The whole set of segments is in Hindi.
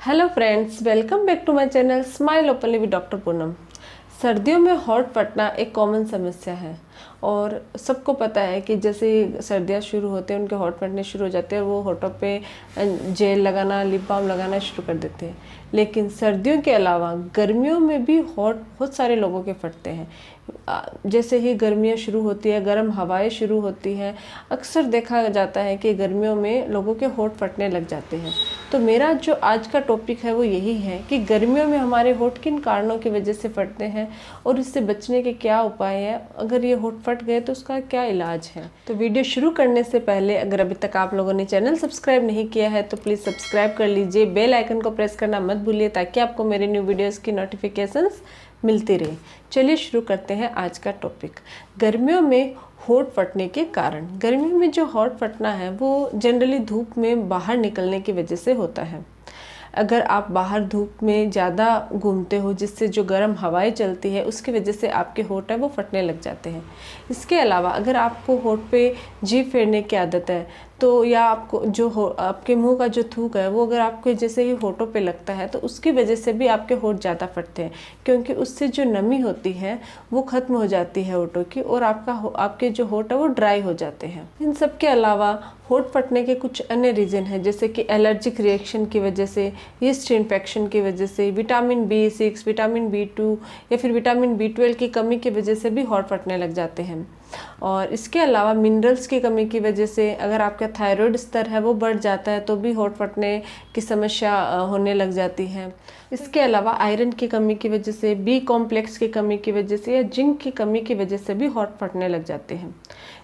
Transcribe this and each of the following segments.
Hello friends, welcome back to my channel smile openly with doctor Poonam. सर्दियों में होंठ फटना एक कॉमन समस्या है और सबको पता है कि जैसे ही सर्दियाँ शुरू होते हैं उनके होंठ फटने शुरू हो जाते हैं और वो होठों पे जेल लगाना, लिप बाम लगाना शुरू कर देते हैं। लेकिन सर्दियों के अलावा गर्मियों में भी होंठ बहुत सारे लोगों के फटते हैं। जैसे ही गर्मियाँ शुरू होती है, गर्म हवाएं शुरू होती हैं, अक्सर देखा जाता है कि गर्मियों में लोगों के होंठ फटने लग जाते हैं। तो मेरा जो आज का टॉपिक है वो यही है कि गर्मियों में हमारे होंठ किन कारणों की वजह से फटते हैं और इससे बचने के क्या उपाय हैं। अगर ये होंठ फट गए तो उसका क्या इलाज है। तो वीडियो शुरू करने से पहले अगर अभी तक आप लोगों ने चैनल सब्सक्राइब नहीं किया है तो प्लीज़ सब्सक्राइब कर लीजिए, बेल आइकन को प्रेस करना मत भूलिए ताकि आपको मेरे न्यू वीडियोज़ की नोटिफिकेशंस मिलती रहे। चलिए शुरू करते हैं आज का टॉपिक, गर्मियों में होंठ फटने के कारण। गर्मियों में जो होंठ फटना है वो जनरली धूप में बाहर निकलने की वजह से होता है। अगर आप बाहर धूप में ज़्यादा घूमते हो जिससे जो गर्म हवाएं चलती है उसकी वजह से आपके होंठ है वो फटने लग जाते हैं। इसके अलावा अगर आपको होंठ पे जीभ फेरने की आदत है तो या आपको आपके मुंह का जो थूक है वो अगर आपके जैसे ही होठों पे लगता है तो उसकी वजह से भी आपके होंठ ज़्यादा फटते हैं, क्योंकि उससे जो नमी होती है वो ख़त्म हो जाती है होठों की और आपके जो होंठ है वो ड्राई हो जाते हैं। इन सब के अलावा होंठ फटने के कुछ अन्य रीज़न हैं, जैसे कि एलर्जिक रिएक्शन की वजह से, यीस्ट इन्फेक्शन की वजह से, विटामिन B6, विटामिन B2 या फिर विटामिन B12 की कमी की वजह से भी होंठ फटने लग जाते हैं। और इसके अलावा मिनरल्स की कमी की वजह से, अगर आपका थायराइड स्तर है वो बढ़ जाता है तो भी होंठ फटने की समस्या होने लग जाती है। इसके अलावा आयरन की कमी की वजह से, बी कॉम्प्लेक्स की कमी की वजह से या जिंक की कमी की वजह से भी होंठ फटने लग जाते हैं।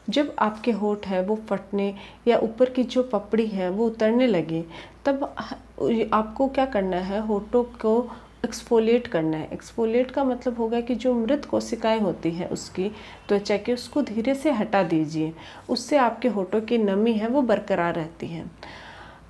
जब आपके होंठ है वो फटने या ऊपर की जो पपड़ी है वो उतरने लगे तब आपको क्या करना है, होठों को एक्सफोलिएट करना है। एक्सफोलिएट का मतलब होगा कि जो मृत कोशिकाएं होती हैं उसकी त्वचा की, उसको धीरे से हटा दीजिए। उससे आपके होठों की नमी है वो बरकरार रहती है।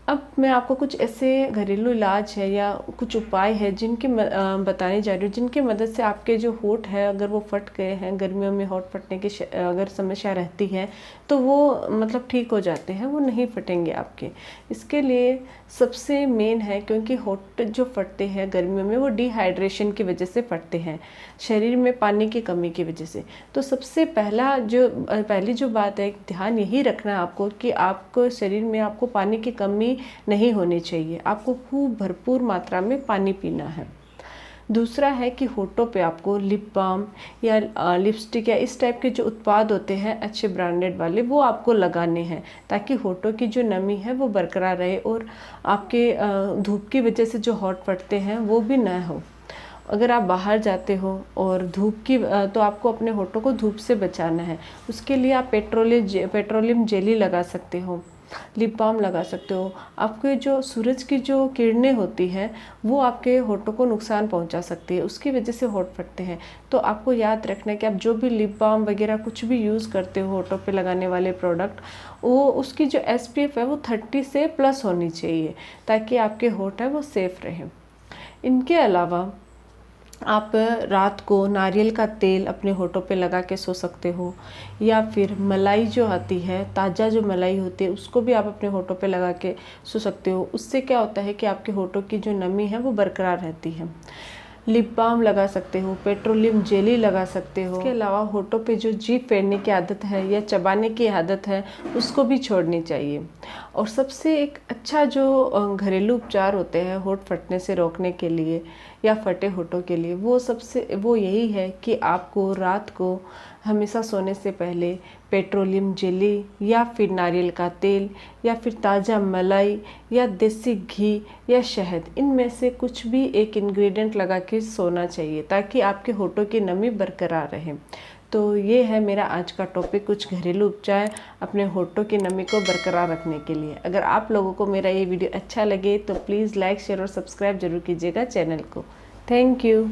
अब मैं आपको कुछ ऐसे घरेलू इलाज है या कुछ उपाय है जिनकी बताने जा रही हूँ, जिनकी मदद से आपके जो होंठ है अगर वो फट गए हैं, गर्मियों में होंठ फटने की अगर समस्या रहती है तो वो मतलब ठीक हो जाते हैं, वो नहीं फटेंगे आपके। इसके लिए सबसे मेन है, क्योंकि होंठ जो फटते हैं गर्मियों में वो डिहाइड्रेशन की वजह से फटते हैं, शरीर में पानी की कमी की वजह से। तो सबसे पहली जो बात है, ध्यान यही रखना है आपको कि आपको शरीर में आपको पानी की कमी नहीं होनी चाहिए, आपको खूब भरपूर मात्रा में पानी पीना है। दूसरा है कि होठों पे आपको लिप बाम या लिपस्टिक या इस टाइप के जो उत्पाद होते हैं अच्छे ब्रांडेड वाले वो आपको लगाने हैं, ताकि होठों की जो नमी है वो बरकरार रहे और आपके धूप की वजह से जो होंठ फटते हैं वो भी ना हो। अगर आप बाहर जाते हो और तो आपको अपने होठों को धूप से बचाना है। उसके लिए आप पेट्रोलियम जेली लगा सकते हो, लिप बाम लगा सकते हो। आपके जो सूरज की जो किरणें होती हैं वो आपके होठों को नुकसान पहुंचा सकती है, उसकी वजह से होंठ फटते हैं। तो आपको याद रखना है कि आप जो भी लिप बाम वगैरह कुछ भी यूज़ करते हो होठों पे लगाने वाले प्रोडक्ट, वो उसकी जो SPF है वो 30 से प्लस होनी चाहिए, ताकि आपके होंठ है वो सेफ रहे। इनके अलावा आप रात को नारियल का तेल अपने होठों पे लगा के सो सकते हो, या फिर मलाई जो आती है, ताज़ा जो मलाई होती है उसको भी आप अपने होठों पे लगा के सो सकते हो। उससे क्या होता है कि आपके होठों की जो नमी है वो बरकरार रहती है। लिप बाम लगा सकते हो, पेट्रोलियम जेली लगा सकते हो। इसके अलावा होठों पे जो जीभ फेरने की आदत है या चबाने की आदत है उसको भी छोड़नी चाहिए। और सबसे एक अच्छा जो घरेलू उपचार होते हैं होंठ फटने से रोकने के लिए या फटे होठों के लिए, वो यही है कि आपको रात को हमेशा सोने से पहले पेट्रोलियम जेली या फिर नारियल का तेल या फिर ताज़ा मलाई या देसी घी या शहद, इनमें से कुछ भी एक इंग्रेडिएंट लगा के सोना चाहिए, ताकि आपके होठों की नमी बरकरार रहे। तो ये है मेरा आज का टॉपिक, कुछ घरेलू उपचार अपने होठों की नमी को बरकरार रखने के लिए। अगर आप लोगों को मेरा ये वीडियो अच्छा लगे तो प्लीज़ लाइक, शेयर और सब्सक्राइब जरूर कीजिएगा चैनल को। Thank you.